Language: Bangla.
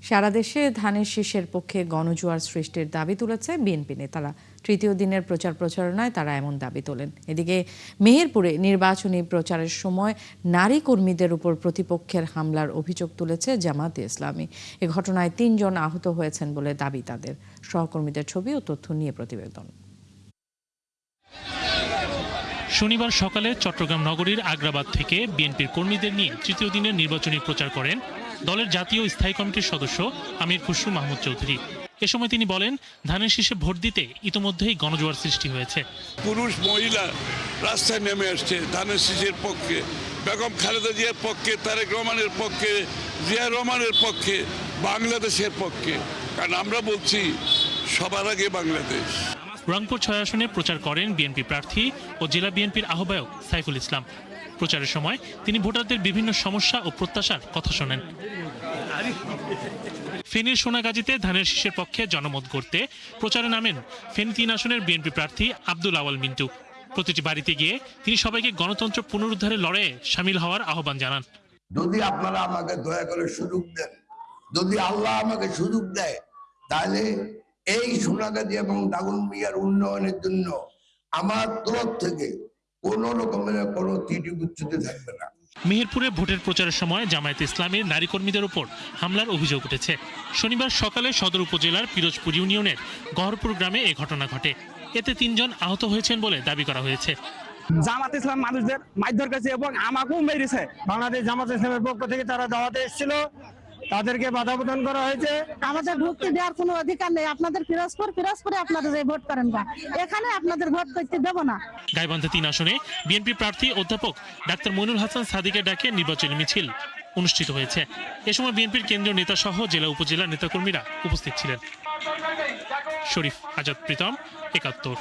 সারা দেশে ধানের শীষের পক্ষে গণজোয়ার সৃষ্টির দাবি তুলেছে বিএনপি নেতারা। তৃতীয় দিনের প্রচারণায় তারা এমন দাবি তোলেন। এদিকে মেহেরপুরে নির্বাচনী প্রচারের সময় নারী কর্মীদের উপর প্রতিপক্ষের হামলার অভিযোগ তুলেছে জামায়াতে ইসলামী। এ ঘটনায় ৩ জন আহত হয়েছেন বলে দাবি তাদের। সহকর্মীদের ছবি ও তথ্য নিয়ে প্রতিবেদন। শনিবার সকালে চট্টগ্রাম নগরীর আগ্রাবাদ থেকে বিএনপির কর্মীদের নিয়ে তৃতীয় দিনের নির্বাচনী প্রচার করেন দলের জাতীয় স্থায়ী কমিটির সদস্য আমির খুসরু মাহমুদ চৌধুরী। এ সময় তিনি বলেন, ধানের শীষে ভোট দিতে ইতোমধ্যেই গণজোয়ার সৃষ্টি হয়েছে। পুরুষ মহিলা রাস্তায় নেমে আসছে ধানের শীষের পক্ষে, বেগম খালেদা জিয়ার পক্ষে, তারেক রহমানের পক্ষে, জিয়া রহমানের পক্ষে, বাংলাদেশের পক্ষে। কারণ আমরা বলছি সবার আগে বাংলাদেশ। রংপুর ৬ আসনে প্রচার করেন বিএনপি প্রার্থী ও জেলা বিএনপির আহ্বায়ক সাইফুল ইসলাম। প্রচারের সময় তিনি ভোটারদের বিভিন্ন সমস্যা ও প্রত্যাশার কথা শোনেন। ফেনীর সোনাগাজীতে ধানের শীষের পক্ষে জনমত গড়তে প্রচারে নামেন ফেনী ৩ আসনের বিএনপি প্রার্থী আব্দুল আওয়াল মিন্টু। প্রতিটি বাড়িতে গিয়ে তিনি সবাইকে গণতন্ত্র পুনরুদ্ধারের লড়াইয়ে শামিল হওয়ার আহ্বান জানান। যদি আপনারা আমাকে দয়া করে সুযোগ দেন, যদি আল্লাহ আমাকে সুযোগ দেয়, তাহলে এই সোনাগাজী এবং দাগনভূঞার উন্নয়নের জন্য আমার তরফ থেকে কোনো রকমের কোনো ত্রুটি বিচ্যুতি থাকবে না। মেহেরপুরে ভোটের প্রচারের সময় জামায়াতে ইসলামীর নারী কর্মীদের উপর হামলার অভিযোগ উঠেছে। শনিবার সকালে সদর উপজেলার পিরোজপুর ইউনিয়নের গহরপুর গ্রামে এ ঘটনা ঘটে। এতে ৩ জন আহত হয়েছেন বলে দাবি করা হয়েছে। জামাত ইসলাম মানুষদের মারধর করেছে এবং আমাকেও মেরেছে। বাংলাদেশ জামাত ইসলামের পক্ষ থেকে তারা দাওয়াতে এসেছিল, তাদেরকে বাধা প্রদান করা হয়েছে। আমাদের ঢুকতে দেওয়ার কোনো অধিকার নেই। আপনাদের পিরোজপুরে আপনাদের যে ভোট করেন বা এখানে আপনাদের ভোট করতে দেব না। গাইবান্ধা ৩ আসনে বিএনপি প্রার্থী অধ্যাপক ডাক্তার মইনুল হাসান সাদিকের ডাকে নির্বাচনী মিছিল অনুষ্ঠিত হয়েছে। এ সময় বিএনপির কেন্দ্রীয় নেতা সহ জেলা উপজেলা নেতাকর্মীরা উপস্থিত ছিলেন। শরীফ আজাদ প্রীতম, ৭১।